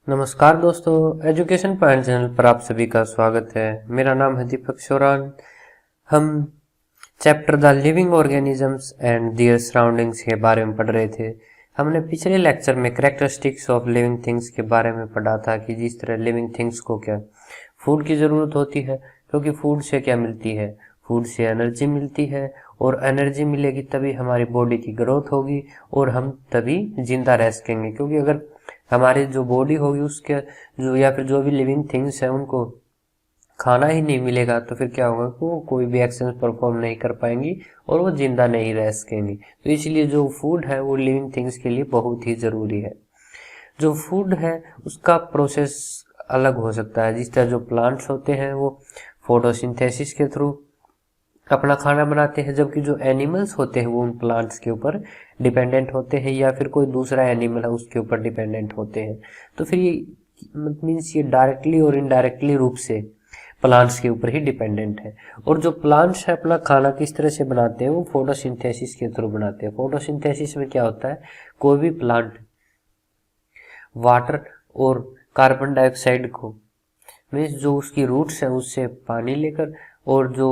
नमस्कार दोस्तों, education point channel पर आप सभी का स्वागत है। मेरा नाम है दीपक शोरान। हम chapter the living organisms and there surroundings के बारे में पढ़ रहे थे। हमने पिछले लेक्चर में कैरेक्टरिस्टिक्स ऑफ लिविंग थिंग्स के बारे में पढ़ा था कि जिस तरह लिविंग थिंग्स को क्या फूड की ज़रूरत होती है, क्योंकि फूड से क्या मिलती है, फूड से एनर्जी मिलती है और एनर्जी मिलेगी तभी हमारी बॉडी की ग्रोथ होगी और हम तभी जिंदा रह सकेंगे। क्योंकि अगर हमारी जो बॉडी होगी उसके जो या फिर जो भी लिविंग थिंग्स है उनको खाना ही नहीं मिलेगा तो फिर क्या होगा कि वो कोई भी एक्शन परफॉर्म नहीं कर पाएंगी और वो जिंदा नहीं रह सकेंगी। तो इसलिए जो फूड है वो लिविंग थिंग्स के लिए बहुत ही ज़रूरी है। जो फूड है उसका प्रोसेस अलग हो सकता है। जिस तरह जो प्लांट्स होते हैं वो फोटोसिंथेसिस के थ्रू अपना खाना बनाते हैं, जबकि जो एनिमल्स होते हैं वो उन प्लांट्स के ऊपर डिपेंडेंट होते हैं या फिर कोई दूसरा एनिमल है उसके ऊपर डिपेंडेंट होते हैं। तो फिर ये मीन्स ये डायरेक्टली और इनडायरेक्टली रूप से प्लांट्स के ऊपर ही डिपेंडेंट है। और जो प्लांट्स है अपना खाना किस तरह से बनाते हैं वो फोटोसिंथेसिस के थ्रू बनाते हैं। फोटोसिंथेसिस में क्या होता है, कोई भी प्लांट वाटर और कार्बन डाइऑक्साइड को मीन्स जो उसकी रूट्स है उससे पानी लेकर और जो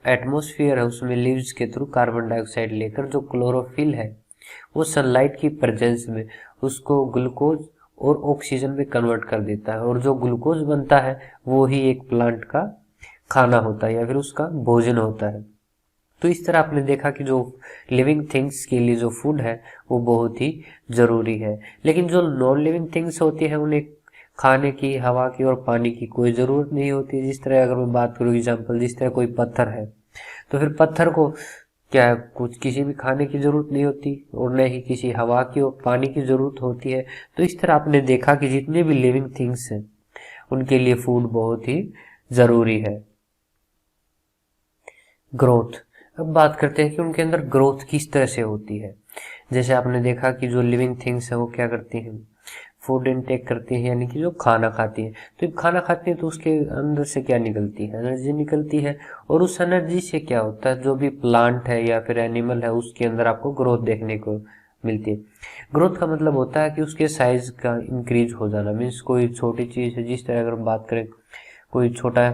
एटमॉस्फेयर है उसमें लीव्स के थ्रू कार्बन डाइऑक्साइड लेकर जो क्लोरोफिल है वो सनलाइट की प्रेजेंस में उसको ग्लूकोज और ऑक्सीजन में कन्वर्ट कर देता है और जो ग्लूकोज बनता है वो ही एक प्लांट का खाना होता है या फिर उसका भोजन होता है। तो इस तरह आपने देखा कि जो लिविंग थिंग्स के लिए जो फूड है वो बहुत ही ज़रूरी है। लेकिन जो नॉन लिविंग थिंग्स होती है उन्हें खाने की, हवा की और पानी की कोई ज़रूरत नहीं होती। जिस तरह अगर मैं बात करूँ एग्जांपल, जिस तरह कोई पत्थर है तो फिर पत्थर को क्या कुछ किसी भी खाने की ज़रूरत नहीं होती और न ही किसी हवा की और पानी की ज़रूरत होती है। तो इस तरह आपने देखा कि जितने भी लिविंग थिंग्स हैं उनके लिए फूड बहुत ही ज़रूरी है। ग्रोथ, अब बात करते हैं कि उनके अंदर ग्रोथ किस तरह से होती है। जैसे आपने देखा कि जो लिविंग थिंग्स हैं वो क्या करती हैं, फूड इनटेक करती हैं, यानी कि जो खाना खाती हैं। तो जब खाना खाती हैं तो उसके अंदर से क्या निकलती है, एनर्जी निकलती है। और उस एनर्जी से क्या होता है, जो भी प्लांट है या फिर एनिमल है उसके अंदर आपको ग्रोथ देखने को मिलती है। ग्रोथ का मतलब होता है कि उसके साइज का इंक्रीज हो जाना। मीन्स कोई छोटी चीज़ है, जिस तरह अगर हम बात करें कोई छोटा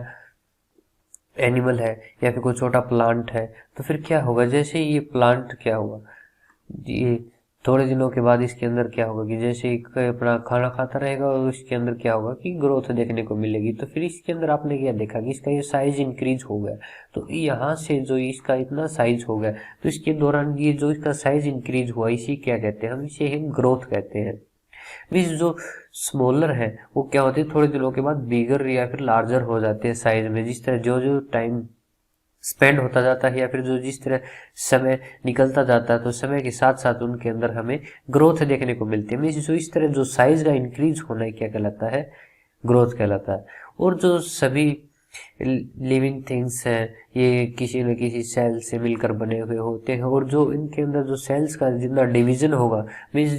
एनिमल है या फिर कोई छोटा प्लांट है तो फिर क्या होगा, जैसे ये प्लांट क्या होगा, ये थोड़े दिनों के बाद इसके अंदर क्या होगा कि जैसे ही अपना खाना खाता रहेगा और इसके अंदर क्या होगा कि ग्रोथ देखने को मिलेगी। तो फिर इसके अंदर आपने क्या देखा कि इसका ये साइज इंक्रीज हो गया। तो यहाँ से जो इसका इतना साइज हो गया तो इसके दौरान ये जो इसका साइज इंक्रीज हुआ इसी क्या कहते हैं, हम इसे हम ग्रोथ कहते हैं। मीन्स जो स्मॉलर है वो क्या होते हैं, थोड़े दिनों के बाद बिगर या फिर लार्जर हो जाते हैं साइज में। जिस तरह जो जो टाइम स्पेंड होता जाता है या फिर जो जिस तरह समय निकलता जाता है तो समय के साथ साथ उनके अंदर हमें ग्रोथ देखने को मिलती है। मीन्स जो इस तरह जो साइज का इंक्रीज होना है क्या कहलाता है, ग्रोथ कहलाता है। और जो सभी लिविंग थिंग्स हैं ये किसी न किसी सेल से मिलकर बने हुए होते हैं और जो इनके अंदर जो सेल्स का जितना डिवीजन होगा, मीन्स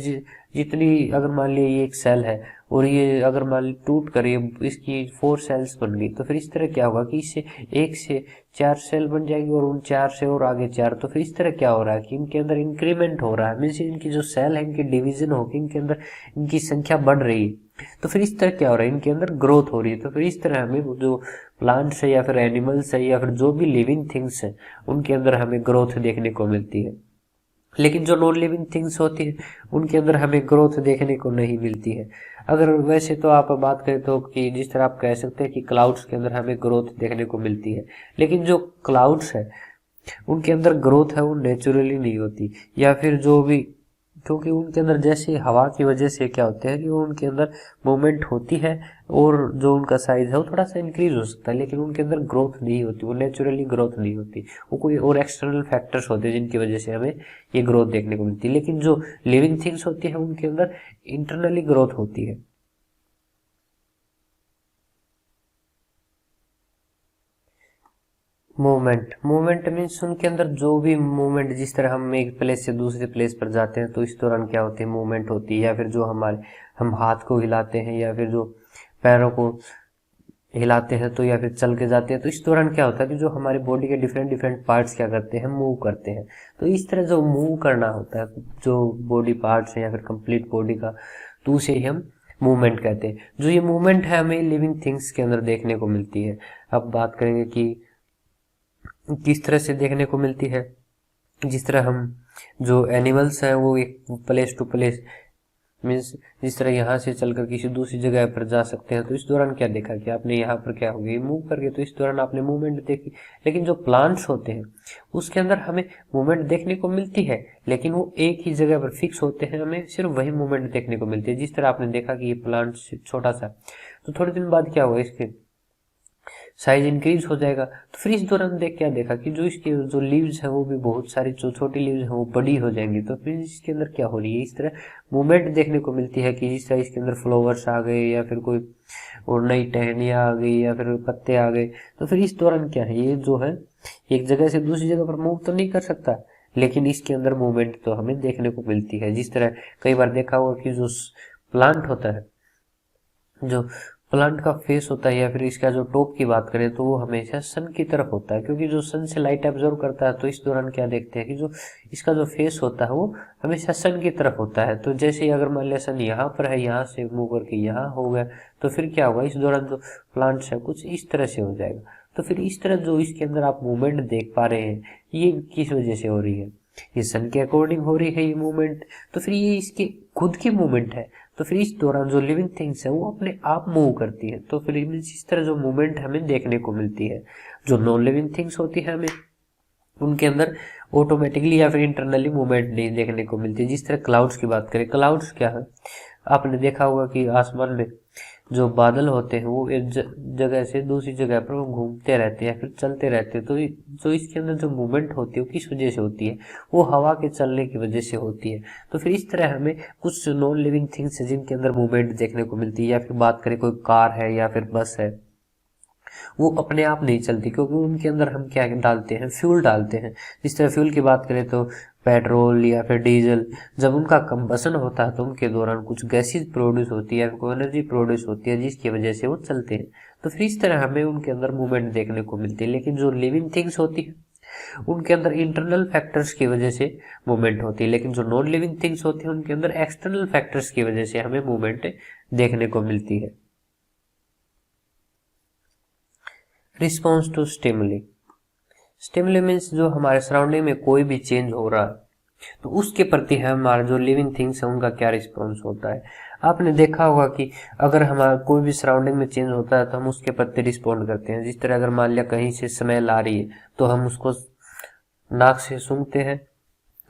जितनी अगर मान लीजिए ये एक सेल है और ये अगर मान ली टूट कर ये इसकी 4 सेल्स बन गई तो फिर इस तरह क्या होगा कि इससे 1 से 4 सेल बन जाएगी और उन 4 से और आगे 4। तो फिर इस तरह क्या हो रहा है कि इनके अंदर इंक्रीमेंट हो रहा है। मीन्स इनकी जो सेल है इनकी डिवीजन होकर इनके अंदर इनकी संख्या बढ़ रही है। तो फिर इस तरह क्या हो रहा है, इनके अंदर ग्रोथ हो रही है। तो फिर इस तरह हमें जो प्लांट्स है या फिर एनिमल्स है या फिर जो भी लिविंग थिंग्स है उनके अंदर हमें ग्रोथ देखने को मिलती है। लेकिन जो नॉन लिविंग थिंग्स होती है उनके अंदर हमें ग्रोथ देखने को नहीं मिलती है। अगर वैसे तो आप बात करें तो कि जिस तरह आप कह सकते हैं कि क्लाउड्स के अंदर हमें ग्रोथ देखने को मिलती है, लेकिन जो क्लाउड्स है उनके अंदर ग्रोथ है वो नेचुरली नहीं होती या फिर जो भी, क्योंकि उनके अंदर जैसे हवा की वजह से क्या होते हैं कि वो उनके अंदर मूवमेंट होती है और जो उनका साइज है वो थोड़ा सा इंक्रीज हो सकता है, लेकिन उनके अंदर ग्रोथ नहीं होती, वो नेचुरली ग्रोथ नहीं होती। वो कोई और एक्सटर्नल फैक्टर्स होते हैं जिनकी वजह से हमें ये ग्रोथ देखने को मिलती है। लेकिन जो लिविंग थिंग्स होती है उनके अंदर इंटरनली ग्रोथ होती है। मूवमेंट मीन्स उनके अंदर जो भी मूवमेंट, जिस तरह हम एक प्लेस से दूसरे प्लेस पर जाते हैं तो इस दौरान क्या होती है, मूवमेंट होती है। या फिर जो हम हाथ को हिलाते हैं या फिर जो पैरों को हिलाते हैं तो या फिर चल के जाते हैं तो इस दौरान क्या होता है कि जो हमारी बॉडी के डिफरेंट डिफरेंट पार्ट्स क्या करते हैं, मूव करते हैं। तो इस तरह जो मूव करना होता है जो बॉडी पार्ट्स हैं या फिर कंप्लीट बॉडी का, तो उसे ही हम मूवमेंट कहते हैं। जो ये मूवमेंट है हमें लिविंग थिंग्स के अंदर देखने को मिलती है। अब बात करेंगे कि किस तरह से देखने को मिलती है। जिस तरह हम जो एनिमल्स हैं वो एक प्लेस टू प्लेस मीन्स जिस तरह यहाँ से चलकर किसी दूसरी जगह पर जा सकते हैं, तो इस दौरान क्या देखा कि आपने यहाँ पर क्या हो गया मूव करके, तो इस दौरान आपने मूवमेंट देखी। लेकिन जो प्लांट्स होते हैं उसके अंदर हमें मूवमेंट देखने को मिलती है, लेकिन वो एक ही जगह पर फिक्स होते हैं, हमें सिर्फ वही मूवमेंट देखने को मिलती है। जिस तरह आपने देखा कि ये प्लांट छोटा सा, तो थोड़े दिन बाद क्या होगा, इसके साइज इंक्रीज हो जाएगा। तो फिर इस दौरान क्या देखा कि जो इसके जो लीव्स है वो भी बहुत सारी जो छोटी लीव्स है वो बड़ी हो जाएंगी। तो फिर इसके अंदर क्या हो रही है, इस तरह मूवमेंट देखने को मिलती है कि जिस तरह इसके अंदर फ्लावर्स आ गए या फिर कोई और नई टहनियाँ आ गई या फिर पत्ते आ गए। तो फिर इस दौरान क्या है, ये जो है एक जगह से दूसरी जगह पर मूव तो नहीं कर सकता, लेकिन इसके अंदर मूवमेंट तो हमें देखने को मिलती है। जिस तरह कई बार देखा होगा कि जो प्लांट होता है, जो प्लांट का फेस होता है या फिर इसका जो टॉप की बात करें तो वो हमेशा सन की तरफ होता है, क्योंकि जो सन से लाइट एब्जॉर्व करता है। तो इस दौरान क्या देखते हैं कि जो इसका जो फेस होता है वो हमेशा सन की तरफ होता है। तो जैसे ही अगर मान लिया सन यहाँ पर है, यहाँ से मूव करके यहाँ हो गया, तो फिर क्या होगा, इस दौरान जो प्लांट्स है कुछ इस तरह से हो जाएगा। तो फिर इस तरह जो इसके अंदर आप मूवमेंट देख पा रहे हैं, ये किस वजह से हो रही है, ये सन के अकॉर्डिंग हो रही है ये मूवमेंट। तो फिर ये इसके खुद की मूवमेंट है। तो फिर इस दौरान जो लिविंग थिंग्स है वो अपने आप मूव करती है। तो फिर इस तरह जो मूवमेंट हमें देखने को मिलती है। जो नॉन लिविंग थिंग्स होती है हमें उनके अंदर ऑटोमेटिकली या फिर इंटरनली मूवमेंट नहीं देखने को मिलती है। जिस तरह क्लाउड्स की बात करें, क्लाउड्स क्या है, आपने देखा होगा कि आसमान में जो बादल होते हैं वो एक जगह से दूसरी जगह पर घूमते रहते हैं, फिर चलते रहते हैं। तो जो इसके अंदर जो मूवमेंट होती है वो किस वजह से होती है, वो हवा के चलने की वजह से होती है। तो फिर इस तरह हमें कुछ नॉन लिविंग थिंग्स है जिनके अंदर मूवमेंट देखने को मिलती है। या फिर बात करें कोई कार है या फिर बस है, वो अपने आप नहीं चलती, क्योंकि उनके अंदर हम क्या डालते हैं, फ्यूल डालते हैं। जिस तरह फ्यूल की बात करें तो पेट्रोल या फिर डीजल, जब उनका कंबसन होता है तो उनके दौरान कुछ गैसेज प्रोड्यूस होती है, कोई एनर्जी प्रोड्यूस होती है जिसकी वजह से वो चलते हैं। तो फिर इस तरह हमें उनके अंदर मूवमेंट देखने को मिलती है। लेकिन जो लिविंग थिंग्स होती है उनके अंदर इंटरनल फैक्टर्स की वजह से मूवमेंट होती है, लेकिन जो नॉन लिविंग थिंग्स होती है उनके अंदर एक्सटर्नल फैक्टर्स की वजह से हमें मूवमेंट देखने को मिलती है। Response to stimuli. Stimuli means जो हमारे सराउंडिंग में कोई भी चेंज हो रहा है तो उसके प्रति हमारा जो लिविंग थिंग्स है उनका क्या रिस्पॉन्स होता है। आपने देखा होगा कि अगर हमारा कोई भी सराउंडिंग में चेंज होता है तो हम उसके प्रति रिस्पॉन्ड करते हैं। जिस तरह अगर मान लिया कहीं से स्मेल आ रही है तो हम उसको नाक से सूंघते हैं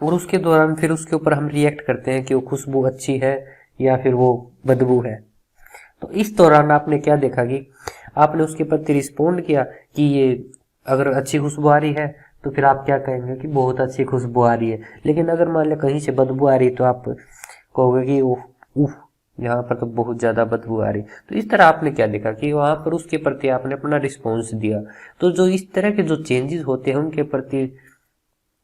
और उसके दौरान फिर उसके ऊपर हम रिएक्ट करते हैं कि वो खुशबू अच्छी है या फिर वो बदबू है। तो इस दौरान आपने क्या देखा कि आपने उसके प्रति रिस्पॉन्ड किया कि ये अगर अच्छी खुशबू आ रही है तो फिर आप क्या कहेंगे कि बहुत अच्छी खुशबू आ रही है। लेकिन अगर मान लिया कहीं से बदबू आ रही है तो आप कहोगे कि उफ यहाँ पर तो बहुत ज्यादा बदबू आ रही। तो इस तरह आपने क्या देखा कि वहां पर उसके प्रति आपने अपना रिस्पॉन्स दिया। तो जो इस तरह के जो चेंजेस होते हैं उनके प्रति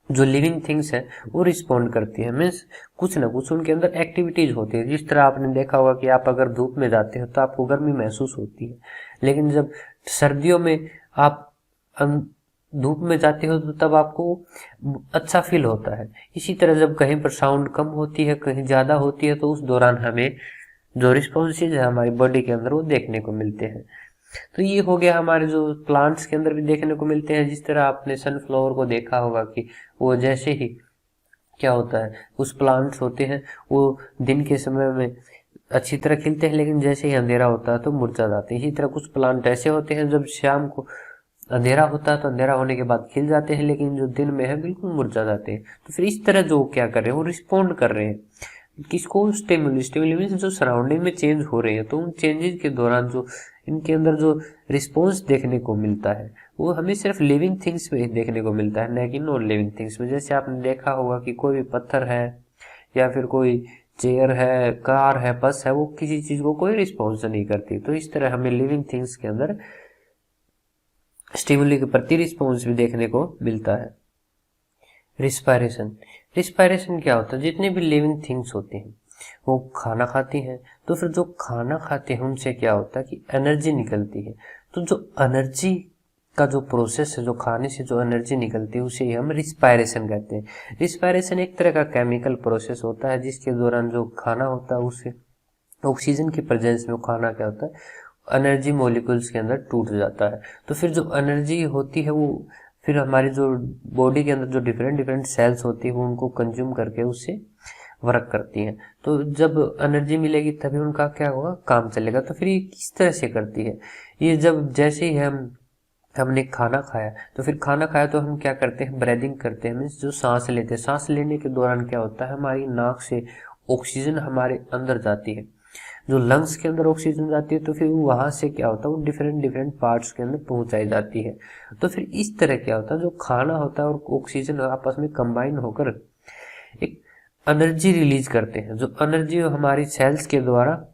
जो लिविंग थिंग्स है वो रिस्पॉन्ड करती है। मीन्स कुछ ना कुछ उनके अंदर एक्टिविटीज होती है। जिस तरह आपने देखा होगा कि आप अगर धूप में जाते हो तो आपको गर्मी महसूस होती है, लेकिन जब सर्दियों में आप धूप में जाते हो तो तब आपको अच्छा फील होता है। इसी तरह जब कहीं पर साउंड कम होती है, कहीं ज्यादा होती है, तो उस दौरान हमें जो रिस्पॉन्सेज है हमारी बॉडी के अंदर वो देखने को मिलते हैं। तो ये हो गया हमारे जो प्लांट्स के अंदर भी देखने को मिलते हैं। जिस तरह आपने सनफ्लावर को देखा होगा कि वो जैसे ही क्या होता है, उस प्लांट्स होते हैं वो दिन के समय में अच्छी तरह खिलते हैं, लेकिन जैसे ही अंधेरा होता है तो मुरझा जाते हैं। इसी तरह कुछ प्लांट ऐसे होते हैं जब शाम को अंधेरा होता है तो अंधेरा होने के बाद खिल जाते हैं, लेकिन जो दिन में है बिल्कुल मुरझा जाते हैं। तो फिर इस तरह जो क्या कर रहे हैं वो रिस्पॉन्ड कर रहे हैं किसको, स्टिमुली। स्टिमुली मींस जो सराउंडिंग में चेंज हो रहे हैं, तो उन चेंजेस के दौरान जो इनके अंदर जो रिस्पॉन्स देखने को मिलता है वो हमें सिर्फ लिविंग थिंग्स में देखने को मिलता है, न कि नॉन लिविंग थिंग्स में। जैसे आपने देखा होगा कि कोई भी पत्थर है या फिर कोई चेयर है, कार है, बस है, वो किसी चीज को कोई रिस्पॉन्स नहीं करती। तो इस तरह हमें लिविंग थिंग्स के अंदर स्टिमुली के प्रति रिस्पॉन्स भी देखने को मिलता है। रिस्पायरेशन। रिस्पायरेशन क्या होता है, जितने भी लिविंग थिंग्स होते हैं वो खाना खाती हैं। तो फिर जो खाना खाते हैं उनसे क्या होता है कि एनर्जी निकलती है। तो जो एनर्जी का जो प्रोसेस है, जो खाने से जो एनर्जी निकलती है उसे हम रिस्पायरेशन कहते हैं। रिस्पायरेशन एक तरह का केमिकल प्रोसेस होता है जिसके दौरान जो खाना होता है उसे ऑक्सीजन की प्रेजेंस में वो खाना क्या होता है, एनर्जी मॉलिक्यूल्स के अंदर टूट जाता है। तो फिर जो एनर्जी होती है वो फिर हमारी जो बॉडी के अंदर जो डिफरेंट डिफरेंट सेल्स होती है वो उनको कंज्यूम करके उससे वर्क करती हैं। तो जब एनर्जी मिलेगी तभी उनका क्या होगा, काम चलेगा। तो फिर ये किस तरह से करती है, ये जब जैसे ही हमने खाना खाया, तो फिर खाना खाया तो हम क्या करते हैं, ब्रीदिंग करते हैं, मीन्स जो सांस लेते हैं। सांस लेने के दौरान क्या होता है, हमारी नाक से ऑक्सीजन हमारे अंदर जाती है, जो लंग्स के अंदर ऑक्सीजन जाती है, तो फिर वहां से क्या होता है, वो डिफरेंट डिफरेंट पार्ट्स के अंदर पहुंचाई जाती है। तो फिर इस तरह क्या होता है, जो खाना होता है और ऑक्सीजन आपस में कंबाइन होकर एक एनर्जी रिलीज करते हैं, जो एनर्जी हमारी सेल्स के द्वारा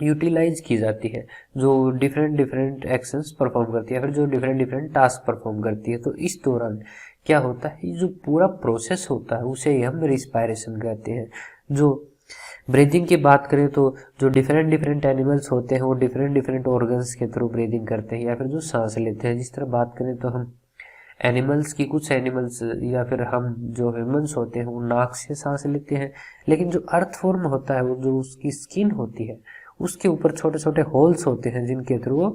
यूटिलाइज की जाती है, जो डिफरेंट डिफरेंट एक्शंस परफॉर्म करती है, फिर जो डिफरेंट डिफरेंट टास्क परफॉर्म करती है। तो इस दौरान क्या होता है, जो पूरा प्रोसेस होता है उसे ही हम रिस्पायरेशन कहते हैं। जो ब्रीदिंग की बात करें तो जो डिफरेंट डिफरेंट एनिमल्स होते हैं वो डिफरेंट डिफरेंट ऑर्गन्स के थ्रू ब्रीदिंग करते हैं, या फिर जो सांस लेते हैं। जिस तरह बात करें तो हम एनिमल्स की, कुछ एनिमल्स या फिर हम जो ह्यूमंस होते हैं वो नाक से सांस लेते हैं, लेकिन जो अर्थ फॉर्म होता है वो जो उसकी स्किन होती है उसके ऊपर छोटे छोटे होल्स होते हैं जिनके थ्रू वो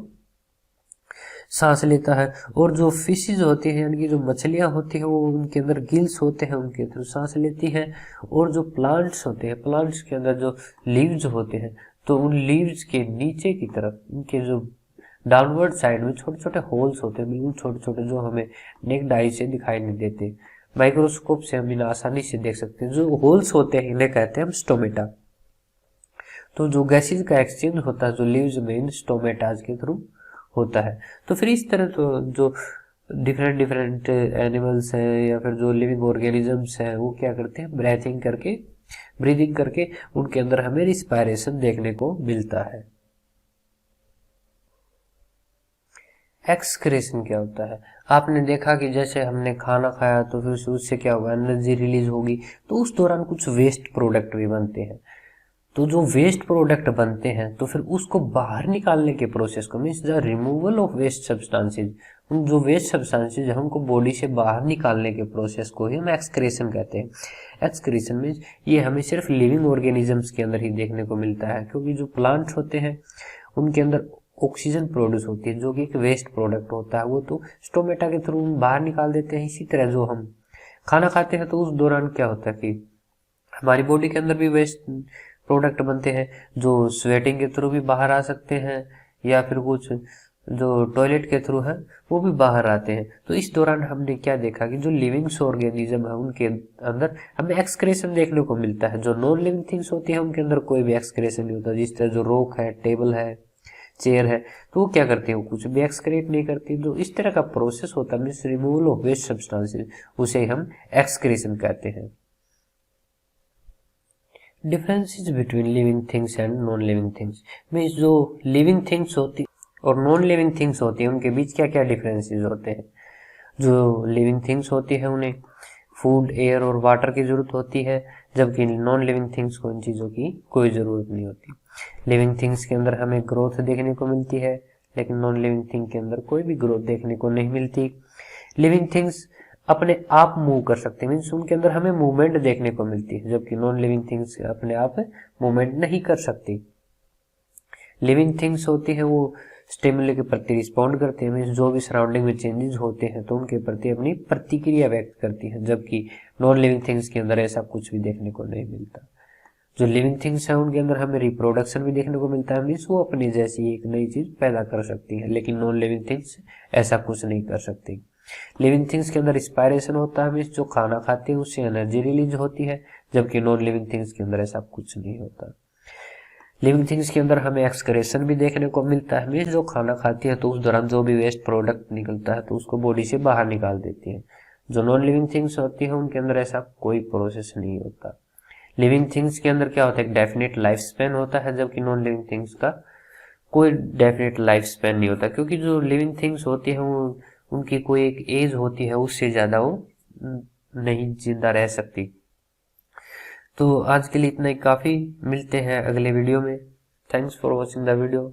सांस लेता है। और जो फिशेज होती हैं यानी कि जो मछलियां होती हैं वो उनके अंदर गिल्स होते हैं, उनके थ्रू सांस लेती हैं। और जो प्लांट्स होते हैं, प्लांट्स के अंदर जो लीव्स होते हैं, तो उन लीव्स के नीचे की तरफ उनके जो डाउनवर्ड साइड में छोटे छोटे होल्स होते हैं, बिल्कुल छोटे छोटे, जो हमें नेक्ड आई से दिखाई नहीं देते, माइक्रोस्कोप से हम इन्हें आसानी से देख सकते हैं। जो होल्स होते हैं इन्हें कहते हैं हम स्टोमेटा। तो जो गैसेज का एक्सचेंज होता है जो लीव्स में इन स्टोमेटाज के थ्रू होता है। तो फिर इस तरह तो जो डिफरेंट डिफरेंट एनिमल्स हैं या फिर जो लिविंग ऑर्गेनिजम्स हैं वो क्या करते हैं, ब्रीदिंग करके उनके अंदर हमें रिस्पायरेशन देखने को मिलता है। एक्सक्रेशन क्या होता है, आपने देखा कि जैसे हमने खाना खाया तो फिर उससे क्या होगा, एनर्जी रिलीज होगी, तो उस दौरान कुछ वेस्ट प्रोडक्ट भी बनते हैं। तो जो वेस्ट प्रोडक्ट बनते हैं तो फिर उसको बाहर निकालने के प्रोसेस को, means the removal of waste substances, जो वेस्ट सब्सटेंसेज हमको बॉडी से बाहर निकालने के प्रोसेस को ही हम एक्सक्रेशन कहते हैं। एक्सक्रेशन मीन्स ये हमें सिर्फ लिविंग ऑर्गेनिजम्स के अंदर ही देखने को मिलता है, क्योंकि जो प्लांट्स होते हैं उनके अंदर ऑक्सीजन प्रोड्यूस होती है जो कि एक वेस्ट प्रोडक्ट होता है, वो तो स्टोमेटा के थ्रू बाहर निकाल देते हैं। इसी तरह जो हम खाना खाते हैं तो उस दौरान क्या होता है कि हमारी बॉडी के अंदर भी वेस्ट प्रोडक्ट बनते हैं जो स्वेटिंग के थ्रू भी बाहर आ सकते हैं, या फिर कुछ जो टॉयलेट के थ्रू है वो भी बाहर आते हैं। तो इस दौरान हमने क्या देखा कि जो लिविंग ऑर्गेनिज्म है उनके अंदर हमें एक्सक्रेशन देखने को मिलता है। जो नॉन लिविंग थिंग्स होती है उनके अंदर कोई भी एक्सक्रेशन नहीं होता। जिस तरह जो रॉक है, टेबल है, चेयर है, तो वो क्या करती है, वो कुछ भी एक्सक्रेट नहीं करती। जो इस तरह का प्रोसेस होता है means removal of waste substances, उसे हम एक्सक्रेशन कहते हैं। Differences between living things and non living things, means जो लिविंग थिंग्स होती और नॉन लिविंग थिंग्स होती है उनके बीच क्या क्या डिफरेंसेस होते हैं। जो लिविंग थिंग्स होती है उन्हें फूड, एयर और वाटर की जरूरत होती है, जबकि नॉन लिविंग थिंग्स को इन चीज़ों की कोई ज़रूरत नहीं होती। लिविंग थिंग्स के अंदर हमें ग्रोथ देखने को मिलती है, लेकिन नॉन लिविंग थिंग के अंदर कोई भी ग्रोथ देखने को नहीं मिलती। लिविंग थिंग्स अपने आप मूव कर सकते हैं, मीन्स उनके अंदर हमें मूवमेंट देखने को मिलती है, जबकि नॉन लिविंग थिंग्स अपने आप मूवमेंट नहीं कर सकती। लिविंग थिंग्स होती है वो स्टिमुली के प्रति रिस्पॉन्ड करते हैं, मीन्स जो भी सराउंडिंग में चेंजेस होते हैं तो उनके प्रति अपनी प्रतिक्रिया व्यक्त करती हैं, जबकि नॉन लिविंग थिंग्स के अंदर ऐसा कुछ भी देखने को नहीं मिलता। जो लिविंग थिंग्स हैं उनके अंदर हमें रिप्रोडक्शन भी देखने को मिलता है, मीन्स वो अपनी जैसी एक नई चीज पैदा कर सकती है, लेकिन नॉन लिविंग थिंग्स ऐसा कुछ नहीं कर सकती। लिविंग थिंग्स के अंदर रिस्पायरेशन होता है, मीन्स जो खाना खाते हैं उससे एनर्जी रिलीज होती है, जबकि नॉन लिविंग थिंग्स के अंदर ऐसा कुछ नहीं होता। लिविंग थिंग्स के अंदर हमें एक्सक्रेशन भी देखने को मिलता है, मीन्स जो खाना खाती है तो उस दौरान जो भी वेस्ट प्रोडक्ट निकलता है तो उसको बॉडी से बाहर निकाल देती है। जो नॉन लिविंग थिंग्स होती है उनके अंदर ऐसा कोई प्रोसेस नहीं होता। लिविंग थिंग्स के अंदर क्या होता है, एक डेफिनेट लाइफ स्पेन होता है, जबकि नॉन लिविंग थिंग्स का कोई डेफिनेट लाइफ स्पेन नहीं होता, क्योंकि जो लिविंग थिंग्स होती है वो उनकी कोई एक एज होती है, उससे ज्यादा वो नहीं जिंदा रह सकती। तो आज के लिए इतना ही काफी, मिलते हैं अगले वीडियो में। Thanks for watching the video.